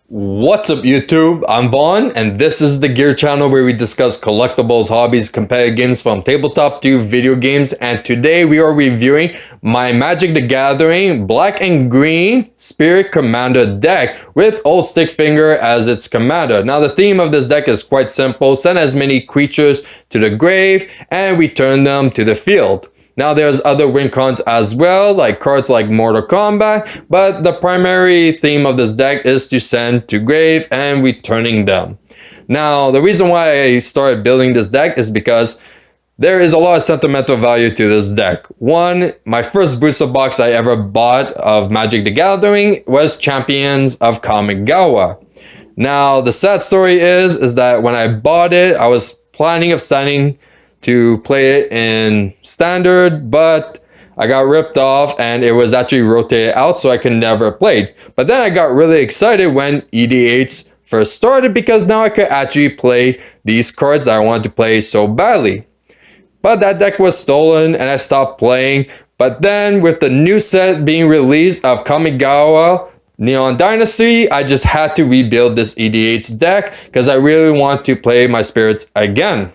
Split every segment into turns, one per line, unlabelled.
What's up YouTube? I'm Vaughn and this is the Gear channel where we discuss collectibles, hobbies, competitive games from tabletop to video games, and today we are reviewing my Magic the Gathering Black and Green Spirit Commander deck with Old Stick Finger as its commander. Now the theme of this deck is quite simple: send as many creatures to the grave and return them to the field. Now there's other win cons as well, like cards like Mortal Kombat, but the primary theme of this deck is to send to grave and returning them. Now the reason why I started building this deck is because there is a lot of sentimental value to this deck. One, my first booster box I ever bought of Magic the Gathering was Champions of Kamigawa. Now the sad story is that when I bought it, I was planning of signing to play it in standard, but I got ripped off and it was actually rotated out, so I could never play it. But then I got really excited when EDH first started because now I could actually play these cards that I wanted to play so badly. But that deck was stolen and I stopped playing. But then with the new set being released of Kamigawa Neon Dynasty, I just had to rebuild this EDH deck because I really want to play my spirits again.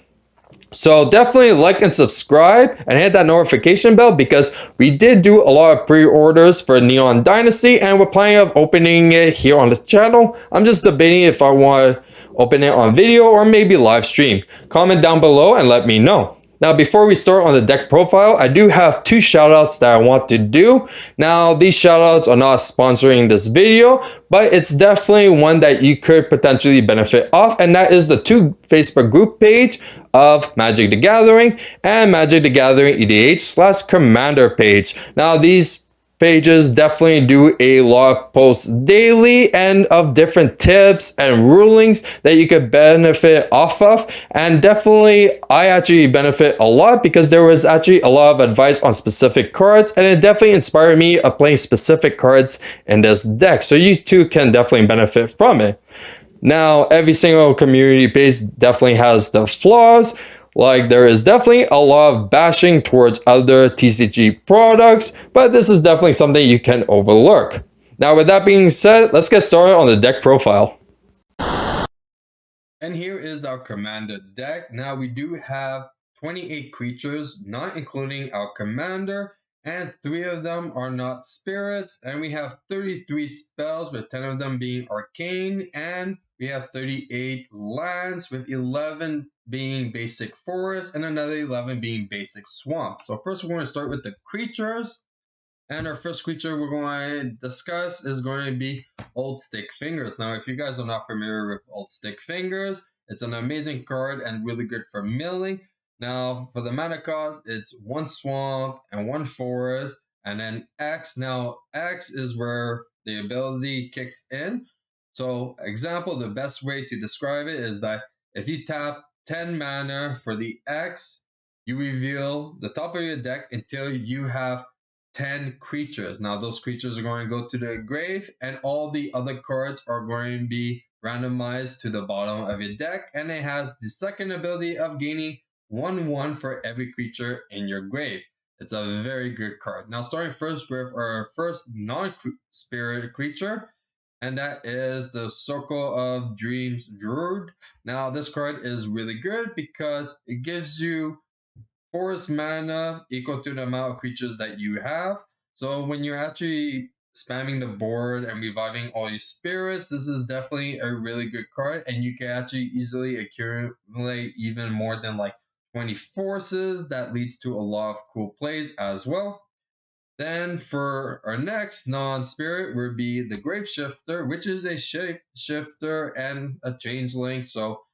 So definitely like and subscribe and hit that notification bell because we did do a lot of pre-orders for Neon Dynasty and we're planning of opening it here on the channel. I'm just debating if I want to open it on video or maybe live stream. Comment down below and let me know. Now, before we start on the deck profile, I do have two shoutouts that I want to do. Now, these shoutouts are not sponsoring this video, but it's definitely one that you could potentially benefit off, and that is the two Facebook group page of Magic the Gathering and Magic the Gathering EDH/Commander page. Now, these pages definitely do a lot of posts daily and of different tips and rulings that you could benefit off of, and definitely I actually benefit a lot because there was actually a lot of advice on specific cards and it definitely inspired me of playing specific cards in this deck, so you too can definitely benefit from it. Now every single community page definitely has the flaws. Like, there is definitely a lot of bashing towards other TCG products, but this is definitely something you can overlook. Now, with that being said, let's get started on the deck profile. And here is our commander deck. Now, we do have 28 creatures, not including our commander, and 3 of them are not spirits, and we have 33 spells, with 10 of them being arcane, and we have 38 lands, with 11 being basic forest and another 11 being basic swamp. So first we're going to start with the creatures, and our first creature we're going to discuss is going to be Old Stick Fingers. Now if you guys are not familiar with Old Stick Fingers, it's an amazing card and really good for milling. Now for the mana cost, it's 1 swamp and 1 forest and then X. Now X is where the ability kicks in. So example, the best way to describe it is that if you tap 10 mana for the X, you reveal the top of your deck until you have 10 creatures. Now those creatures are going to go to the grave and all the other cards are going to be randomized to the bottom of your deck, and it has the second ability of gaining 1/1 for every creature in your grave. It's a very good card. Now starting first with our first non-spirit creature, and that is the Circle of Dreams Druid. Now this card is really good because it gives you forest mana equal to the amount of creatures that you have. So when you're actually spamming the board and reviving all your spirits, this is definitely a really good card, and you can actually easily accumulate even more than like 20 forces. That leads to a lot of cool plays as well. Then for our next non-spirit would be the Grave Shifter, which is a shape shifter and a changeling. So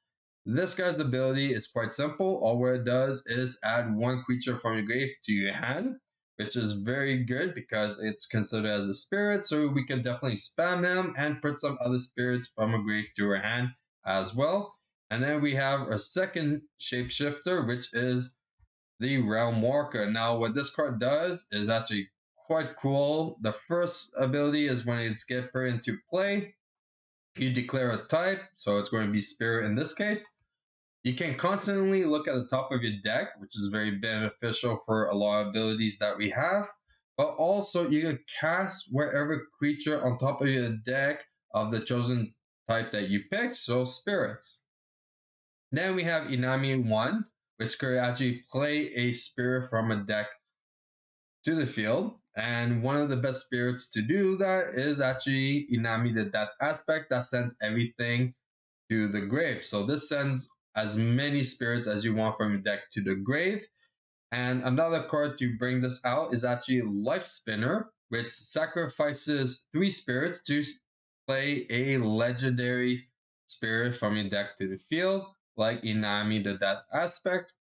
this guy's ability is quite simple. All what it does is add 1 creature from your grave to your hand, which is very good because it's considered as a spirit. So we can definitely spam him and put some other spirits from a grave to our hand as well. And then we have a second shapeshifter, which is the Realm Walker. Now what this card does is actually quite cool. The first ability is when it's get put into play, you declare a type, so it's going to be spirit in this case. You can constantly look at the top of your deck, which is very beneficial for a lot of abilities that we have, but also you can cast wherever creature on top of your deck of the chosen type that you pick, so spirits. Then we have Inami 1, which could actually play a spirit from a deck to the field. And one of the best spirits to do that is actually Inami the Death aspect that sends everything to the grave. So this sends as many spirits as you want from your deck to the grave. And another card to bring this out is actually Life Spinner, which sacrifices 3 spirits to play a legendary spirit from your deck to the field, like Inami the Death aspect.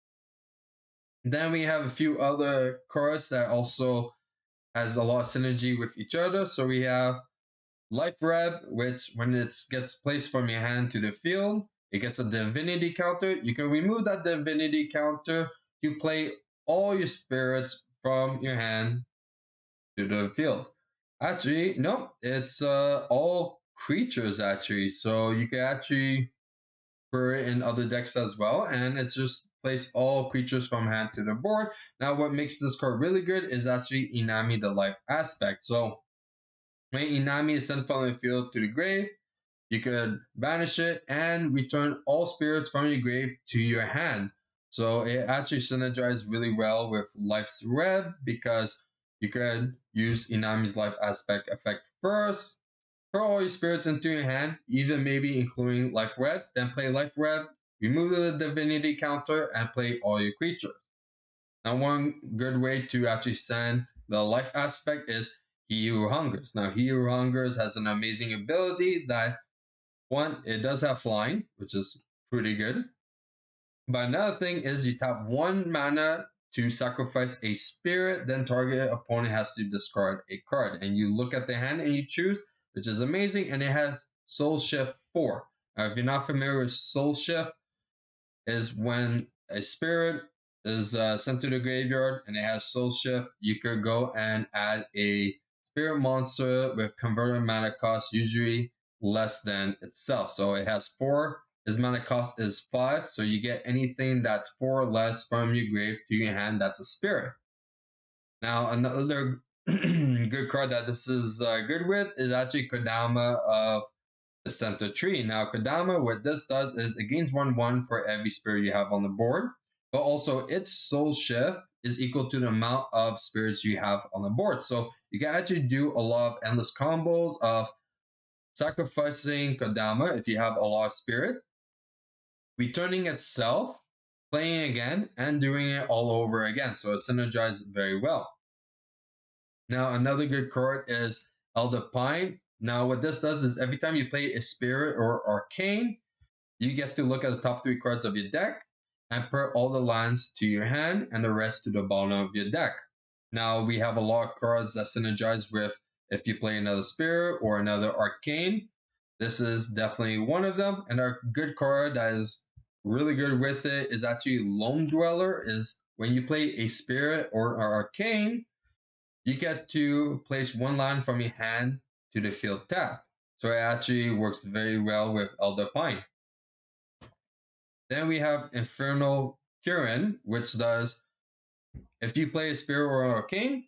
Then we have a few other cards that also has a lot of synergy with each other. So we have Life Reb, which when it gets placed from your hand to the field, it gets a divinity counter. You can remove that divinity counter. You play all your spirits from your hand to the field. Actually, no, it's all creatures actually. So you can actually put it in other decks as well, and it's just place all creatures from hand to the board. Now, what makes this card really good is actually Inami the Life aspect. So when Inami is sent from the field to the grave, you could banish it and return all spirits from your grave to your hand. So it actually synergizes really well with Life's Reb because you could use Inami's Life aspect effect first, put all your spirits into your hand, even maybe including Life Reb, then play Life Reb, remove the divinity counter, and play all your creatures. Now, one good way to actually send the life aspect is He Who Hungers. Now, He Who Hungers has an amazing ability that, one, it does have flying, which is pretty good. But another thing is you tap 1 mana to sacrifice a spirit, then target opponent has to discard a card. And you look at the hand and you choose, which is amazing, and it has Soul Shift 4. Now, if you're not familiar with Soul Shift, is when a spirit is sent to the graveyard and it has Soul Shift, you could go and add a spirit monster with converted mana cost, usually less than itself. So it has 4, his mana cost is 5, so you get anything that's 4 or less from your grave to your hand that's a spirit. Now, another good card that this is good with is actually Kodama of the center tree. Now, Kodama, what this does is it gains 1/1 for every spirit you have on the board, but also its soul shift is equal to the amount of spirits you have on the board. So you can actually do a lot of endless combos of sacrificing Kodama if you have a lot of spirit, returning itself, playing again, and doing it all over again. So it synergizes very well. Now, another good card is Elder Pine. Now, what this does is every time you play a Spirit or Arcane, you get to look at the top 3 cards of your deck and put all the lands to your hand and the rest to the bottom of your deck. Now, we have a lot of cards that synergize with if you play another Spirit or another Arcane. This is definitely one of them. And our good card that is really good with it is actually Lone Dweller. Is when you play a Spirit or Arcane, you get to place 1 land from your hand to the field tap. So it actually works very well with Elder Pine. Then we have Infernal Kirin, which does, if you play a Spirit or an Arcane,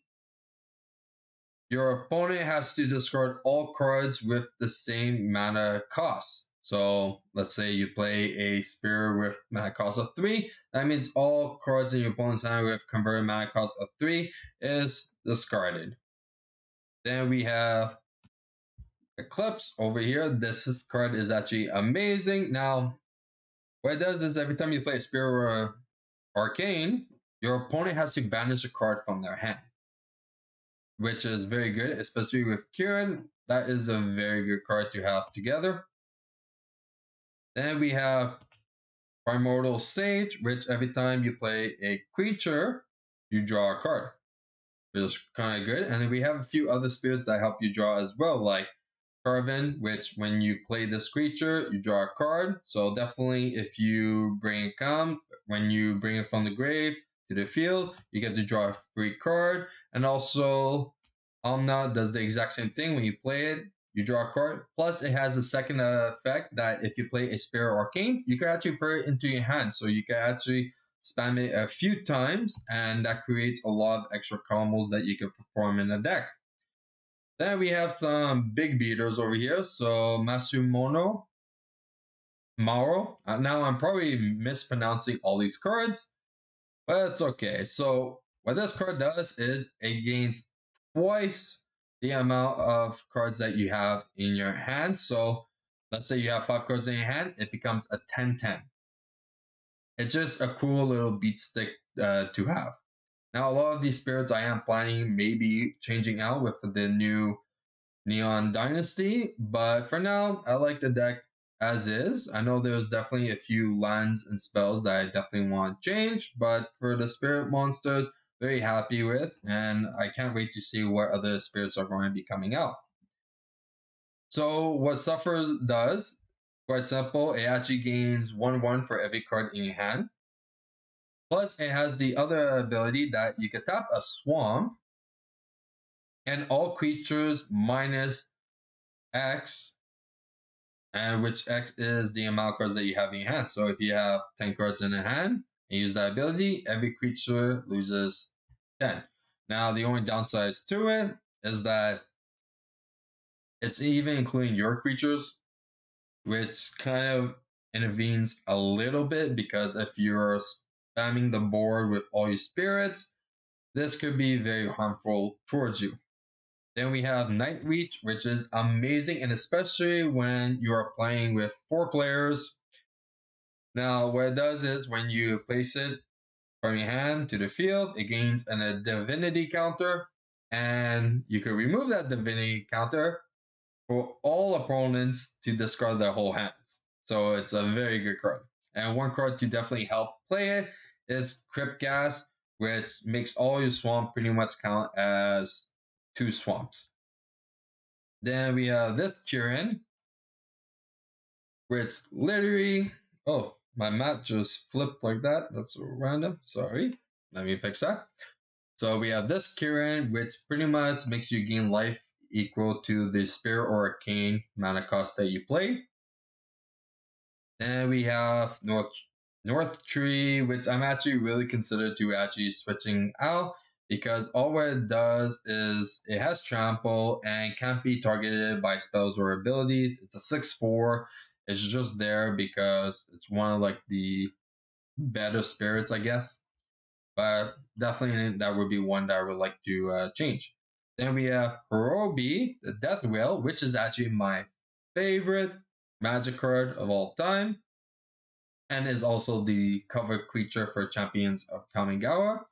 your opponent has to discard all cards with the same mana cost. So let's say you play a Spirit with mana cost of 3. That means all cards in your opponent's hand with converted mana cost of 3 is discarded. Then we have Eclipse over here. This card is actually amazing. Now, what it does is every time you play a Spirit or Arcane, your opponent has to banish a card from their hand, which is very good, especially with Kirin. That is a very good card to have together. Then we have Primordial Sage, which every time you play a creature, you draw a card, which is kind of good. And then we have a few other spirits that help you draw as well, like Carven, which when you play this creature, you draw a card. So definitely if you bring it when you bring it from the grave to the field, you get to draw a free card. And also Omna does the exact same thing. When you play it, you draw a card. Plus it has a second effect that if you play a Spirit or Arcane, you can actually put it into your hand. So you can actually spam it a few times, and that creates a lot of extra combos that you can perform in a deck. Then we have some big beaters over here. So Mauro. Now I'm probably mispronouncing all these cards, but it's okay. So what this card does is it gains twice the amount of cards that you have in your hand. So let's say you have 5 cards in your hand, it becomes a 10-10. It's just a cool little beat stick to have. Now a lot of these spirits I am planning maybe changing out with the new Neon Dynasty, but for now, I like the deck as is. I know there's definitely a few lands and spells that I definitely want changed, but for the spirit monsters, very happy with, and I can't wait to see what other spirits are going to be coming out. So, what Suffer does, quite simple, it actually gains 1/1 for every card in your hand. Plus, it has the other ability that you can tap a swamp, and all creatures minus X, and which X is the amount of cards that you have in your hand. So if you have 10 cards in a hand and use that ability, every creature loses 10. Now, the only downsides to it is that it's even including your creatures, which kind of intervenes a little bit because if you're spamming the board with all your spirits, this could be very harmful towards you. Then we have Night Reach, which is amazing, and especially when you are playing with 4 players. Now, what it does is when you place it from your hand to the field, it gains a divinity counter, and you can remove that divinity counter for all opponents to discard their whole hands. So it's a very good card. And one card to definitely help play it is Crypt Gas, which makes all your swamp pretty much count as 2 swamps. Then we have this Jiren, where it's literally, oh, my mat just flipped like that. That's so random. Sorry. Let me fix that. So we have this Kirin, which pretty much makes you gain life equal to the Spirit or Arcane mana cost that you play. Then we have North Tree, which I'm actually really considered to actually switching out because all what it does is it has trample and can't be targeted by spells or abilities. It's a 6/4. It's just there because it's one of like the better spirits, I guess. But definitely that would be one that I would like to change. Then we have Hirobi, the Death Whale, which is actually my favorite magic card of all time, and is also the cover creature for Champions of Kamigawa.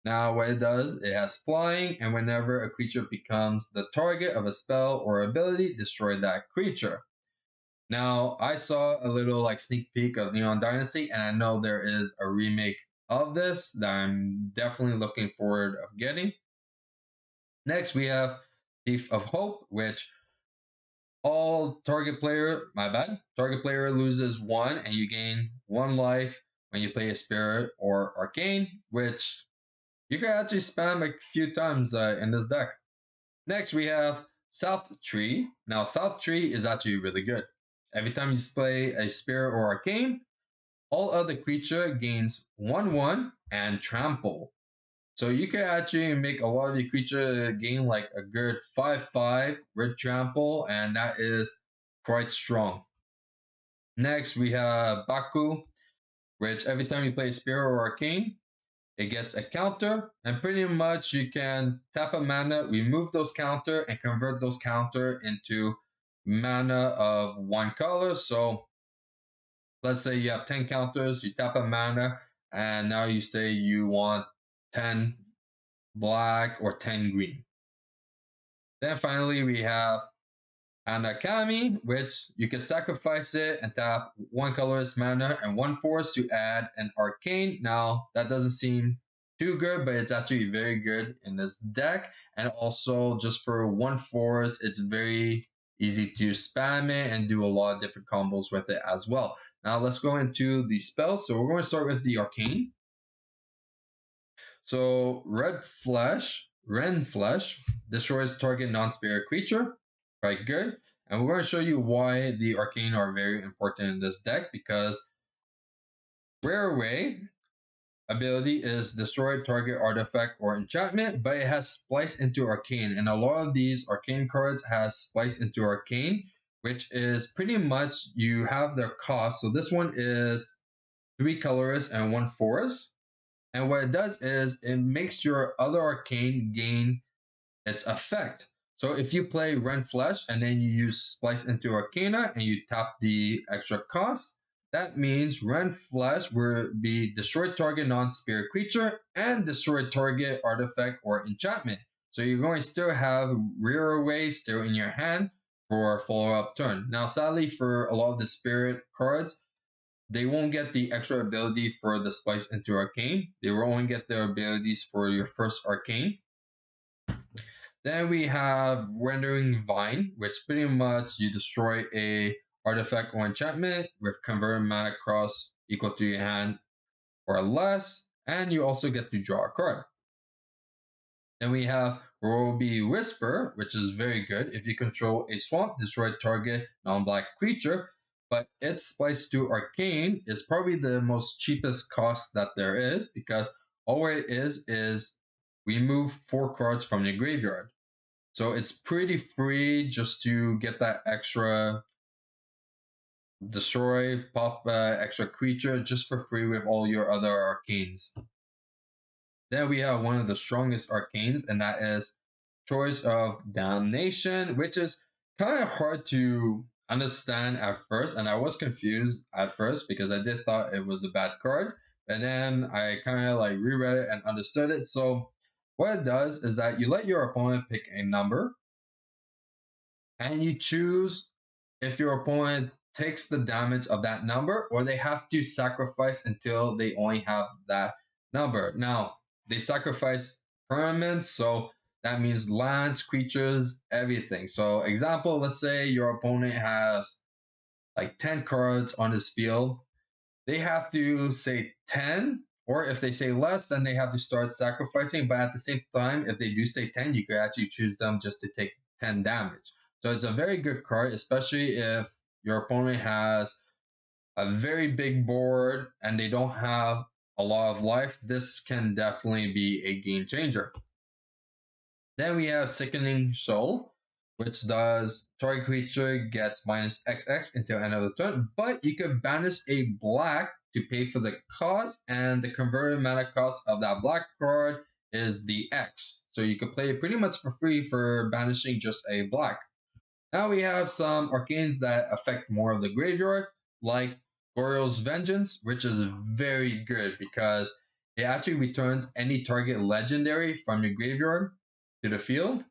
Now, what it does, it has flying, and whenever a creature becomes the target of a spell or ability, destroy that creature. Now, I saw a little like sneak peek of Neon Dynasty, and I know there is a remake of this that I'm definitely looking forward of getting. Next, we have Thief of Hope, which all target player, target player loses 1 and you gain 1 life when you play a spirit or arcane, which you can actually spam a few times in this deck. Next, we have South Tree. Now, South Tree is actually really good. Every time you play a spirit or arcane, all other creature gains 1/1 and trample. So you can actually make a lot of your creature gain like a good 5/5 with trample, and that is quite strong. Next, we have Baku, which every time you play a spirit or arcane, it gets a counter, and pretty much you can tap a mana, remove those counter, and convert those counter into mana of 1 color. So let's say you have 10 counters, you tap a mana, and now you say you want 10 black or 10 green. Then finally we have Anakami, which you can sacrifice it and tap 1 colorless mana and 1 force to add an arcane. Now that doesn't seem too good, but it's actually very good in this deck. And also just for 1 force, it's very easy to spam it and do a lot of different combos with it as well. Now let's go into the spells. So we're going to start with the arcane. So Ren Flesh destroys target non-spirit creature. Quite good. And we're going to show you why the arcane are very important in this deck because Rare Away ability is destroy target artifact or enchantment, but it has splice into arcane. And a lot of these arcane cards has splice into arcane, which is pretty much you have their cost. So this one is 3 colorless and 1 forest. And what it does is it makes your other arcane gain its effect. So if you play Rend Flesh and then you use Splice into Arcana and you tap the extra cost, that means Rend Flesh will be destroy target non-spirit creature and destroy target artifact or enchantment. So you're going to still have Rear Away still in your hand for a follow-up turn. Now sadly for a lot of the spirit cards, they won't get the extra ability for the Splice into Arcane. They will only get their abilities for your first Arcane. Then we have Rendering Vine, which pretty much you destroy a artifact or enchantment with converted mana cost equal to your hand or less, and you also get to draw a card. Then we have Hirobi Whisper, which is very good. If you control a swamp, destroy target non-black creature, but its Splice to Arcane is probably the most cheapest cost that there is because all it is remove 4 cards from your graveyard. So it's pretty free just to get that extra destroy, pop extra creature just for free with all your other arcanes. Then we have one of the strongest arcanes, and that is Choice of Damnation, which is kind of hard to understand at first, and I was confused at first because I did thought it was a bad card, and then I kind of like reread it and understood it. So what it does is that you let your opponent pick a number, and you choose if your opponent takes the damage of that number or they have to sacrifice until they only have that number. Now, they sacrifice permanents, so that means lands, creatures, everything. So example, let's say your opponent has like 10 cards on his field. They have to say 10, or if they say less, then they have to start sacrificing. But at the same time, if they do say 10, you could actually choose them just to take 10 damage. So it's a very good card, especially if your opponent has a very big board and they don't have a lot of life. This can definitely be a game changer. Then we have Sickening Soul, which does target creature gets minus XX until end of the turn, but you can banish a black to pay for the cost, and the converted mana cost of that black card is the X. So you can play it pretty much for free for banishing just a black. Now we have some arcanes that affect more of the graveyard, like Goryo's Vengeance, which is very good because it actually returns any target legendary from your graveyard to the field,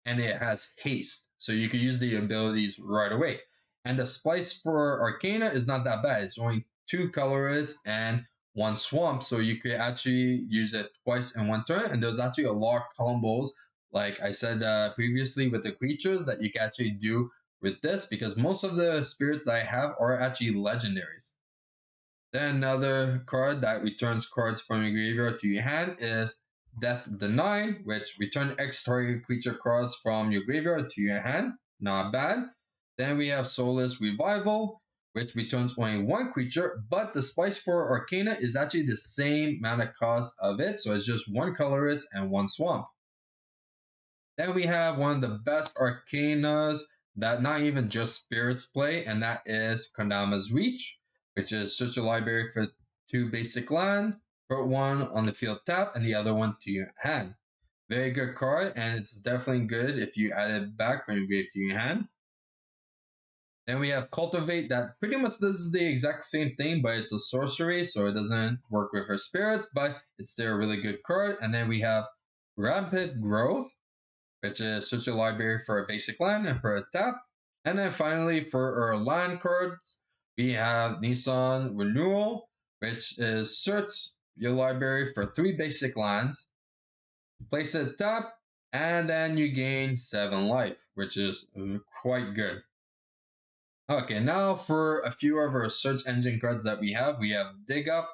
and it has haste, so you can use the abilities right away. And the Splice for Arcana is not that bad. It's only 2 colorless and 1 swamp, so you could actually use it twice in 1 turn, and there's actually a lot of combos like I said previously with the creatures that you can actually do with this, because most of the spirits that I have are actually legendaries. Then another card that returns cards from your graveyard to your hand is Death Deny, which return X target creature cards from your graveyard to your hand. Not bad. Then we have Soulless Revival, which returns only 1 creature, but the Splice for Arcana is actually the same mana cost of it, so it's just 1 colorless and 1 swamp. Then we have one of the best Arcanas that not even just spirits play, and that is Kodama's Reach, which is search a library for 2 basic land, put 1 on the field tap and the other one to your hand. Very good card, and it's definitely good if you add it back from your grave to your hand. Then we have Cultivate, that pretty much does the exact same thing, but it's a sorcery, so it doesn't work with her spirits, but it's still a really good card. And then we have Rapid Growth, which is search a library for a basic land and for a tap. And then finally, for our land cards, we have Nissan Renewal, which is search your library for 3 basic lands, place it tap, and then you gain 7 life, which is quite good. Okay, now for a few of our search engine cards that we have Dig Up,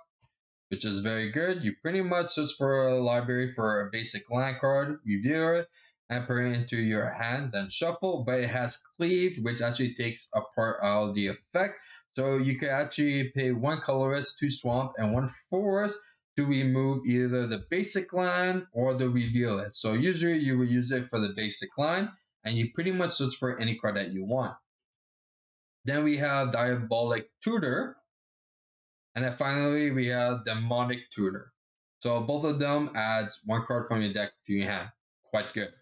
which is very good. You pretty much search for a library for a basic land card, review it, and put it into your hand, then shuffle. But it has Cleave, which actually takes a part out of the effect. So you can actually pay 1 colorless, 2 swamp, and 1 forest to remove either the basic land or the reveal it. So usually you will use it for the basic land, and you pretty much search for any card that you want. Then we have Diabolic Tutor, and then finally we have Demonic Tutor. So both of them adds one card from your deck to your hand. Quite good.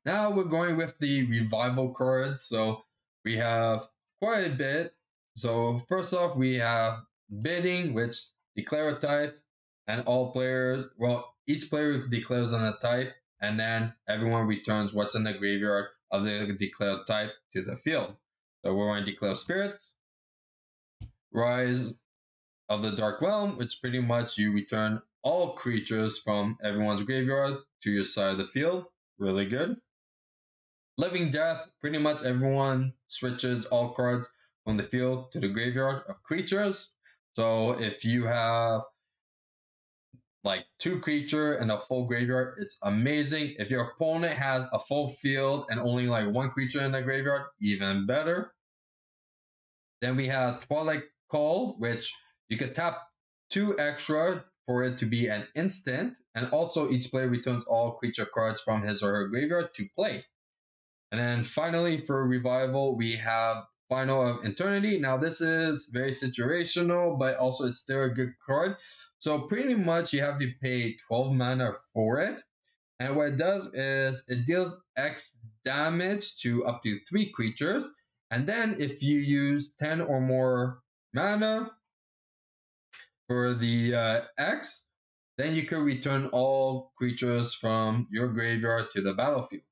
Now we're going with the revival cards. So we have quite a bit. So first off, we have bidding, which declare a type, and all players, well, each player declares on a type, and then everyone returns what's in the graveyard of the declared type to the field. So we're going to declare spirits, rise of the Dark Realm, which pretty much you return all creatures from everyone's graveyard to your side of the field. Really good. Living Death, pretty much everyone switches all cards from the field to the graveyard of creatures. So if you have like 2 creature and a full graveyard, it's amazing. If your opponent has a full field and only like 1 creature in the graveyard, even better. Then we have Twilight Call, which you could tap 2 extra for it to be an instant, and also each player returns all creature cards from his or her graveyard to play. And then finally for revival, we have Final of Eternity. Now this is very situational, but also it's still a good card. So pretty much you have to pay 12 mana for it. And what it does is it deals X damage to up to 3 creatures. And then if you use 10 or more mana for the X, then you can return all creatures from your graveyard to the battlefield.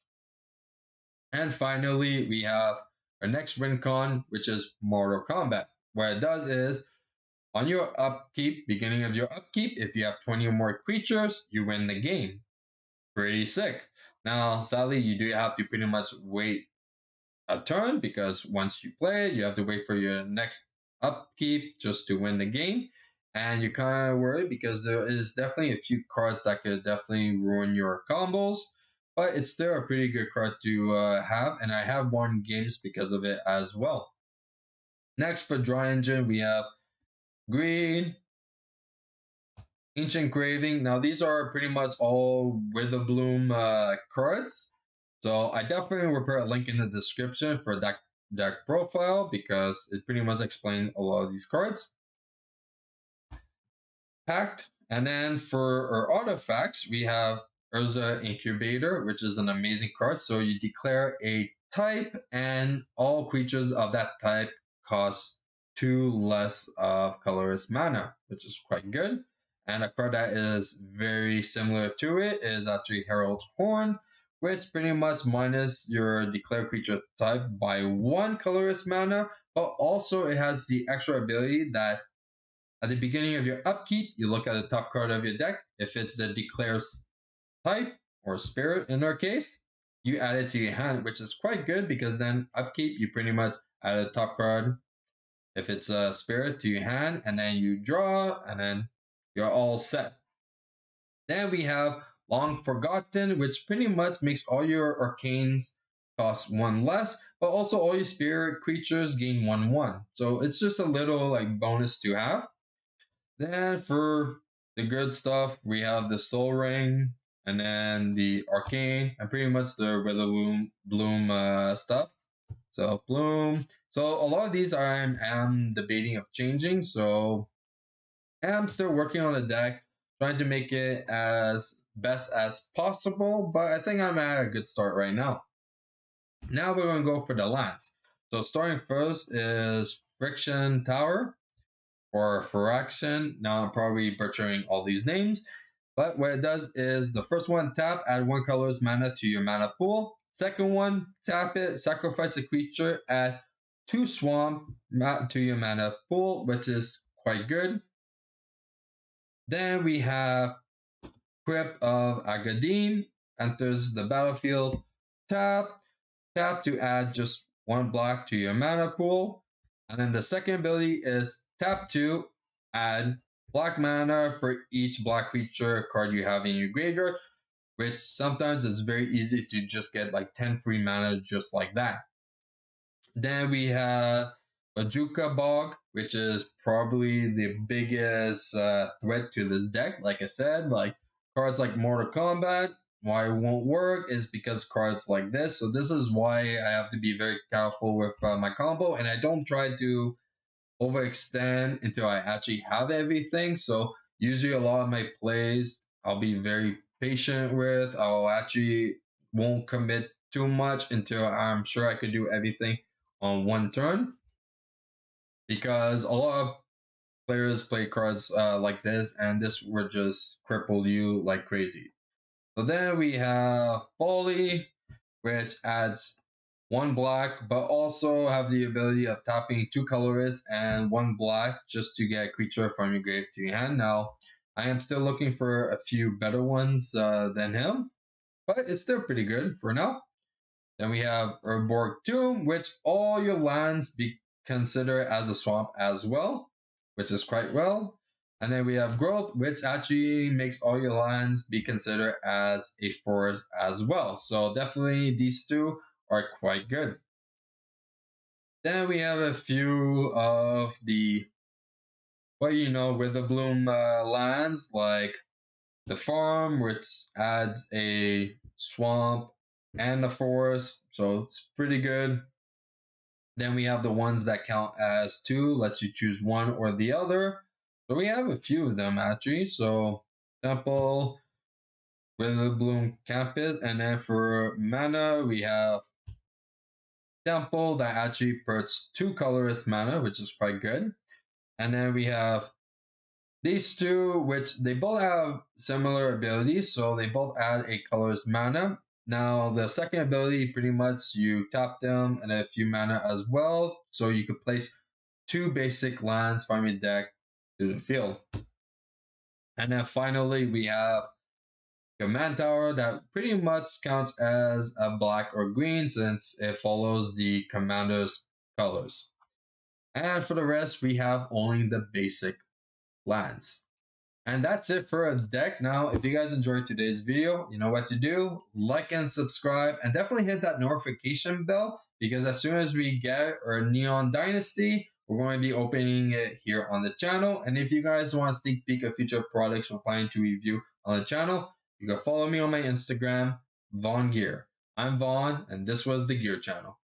And finally, we have our next win con, which is Mortal Kombat. What it does is, on your upkeep, beginning of your upkeep, if you have 20 or more creatures, you win the game. Pretty sick. Now, sadly, you do have to pretty much wait a turn, because once you play it, you have to wait for your next upkeep just to win the game. And you're kind of worried because there is definitely a few cards that could definitely ruin your combos. But it's still a pretty good card to have, and I have won games because of it as well. Next for Draw Engine, we have Greed, Ancient Craving. Now these are pretty much all Witherbloom cards. So I definitely will put a link in the description for that deck profile, because it pretty much explains a lot of these cards. Pact, and then for our artifacts, we have Urza Incubator, which is an amazing card. So you declare a type, and all creatures of that type cost 2 less of colorless mana, which is quite good. And a card that is very similar to it is actually Herald's Horn, which pretty much minus your declared creature type by 1 colorless mana, but also it has the extra ability that at the beginning of your upkeep, you look at the top card of your deck. If it's the declare type, or spirit in our case, you add it to your hand, which is quite good, because then upkeep, you pretty much add the top card, if it's a spirit, to your hand, and then you draw, and then you're all set. Then we have Long Forgotten, which pretty much makes all your arcanes cost 1 less, but also all your spirit creatures gain 1/1. So it's just a little like bonus to have. Then for the good stuff, we have the Soul Ring, and then the Arcane, and pretty much the Bloom stuff. So Bloom. So a lot of these I am debating of changing. So I'm still working on the deck, trying to make it as best as possible, but I think I'm at a good start right now. Now we're going to go for the lands. So starting first is Friction Tower, or Fraction. Now I'm probably butchering all these names, but what it does is the first one, tap, add 1 colorless mana to your mana pool. Second one, tap it, sacrifice a creature, add 2 swamp to your mana pool, which is quite good. Then we have Crypt of Asgardine, enters the battlefield, tap to add just 1 black to your mana pool. And then the second ability is tap 2, add black mana for each black creature card you have in your graveyard, which sometimes is very easy to just get like 10 free mana just like that. Then we have a Jukka Bog, which is probably the biggest threat to this deck. Like I said, like cards like Mortal Kombat, why it won't work is because cards like this. So this is why I have to be very careful with my combo, and I don't try to overextend until I actually have everything. So usually a lot of my plays I'll be very patient with. I'll actually won't commit too much until I'm sure I could do everything on one turn. Because a lot of players play cards like this, and this would just cripple you like crazy. So then we have Foley, which adds one black, but also have the ability of tapping 2 colorless and 1 black just to get a creature from your grave to your hand. Now, I am still looking for a few better ones than him, but it's still pretty good for now. Then we have Urborg Tomb, which all your lands be considered as a swamp as well, which is quite well. And then we have Growth, which actually makes all your lands be considered as a forest as well. So definitely these two are quite good. Then we have a few of the, Witherbloom lands, like the farm, which adds a swamp and a forest, so it's pretty good. Then we have the ones that count as 2, lets you choose one or the other. So we have a few of them actually. So Temple, Witherbloom Campus, and then for mana we have Temple that actually puts 2 colorless mana, which is quite good. And then we have these two, which they both have similar abilities, so they both add a colorless mana. Now, the second ability, pretty much you tap them and a few mana as well, so you could place 2 basic lands from your deck to the field. And then finally, we have Command Tower that pretty much counts as a black or green since it follows the commander's colors. And for the rest, we have only the basic lands. And that's it for a deck. Now, if you guys enjoyed today's video, you know what to do. Like and subscribe, and definitely hit that notification bell, because as soon as we get our Neon Dynasty, we're going to be opening it here on the channel. And if you guys want a sneak peek of future products we're planning to review on the channel, you can follow me on my Instagram, Vaughn Gear. I'm Vaughn, and this was the Gear Channel.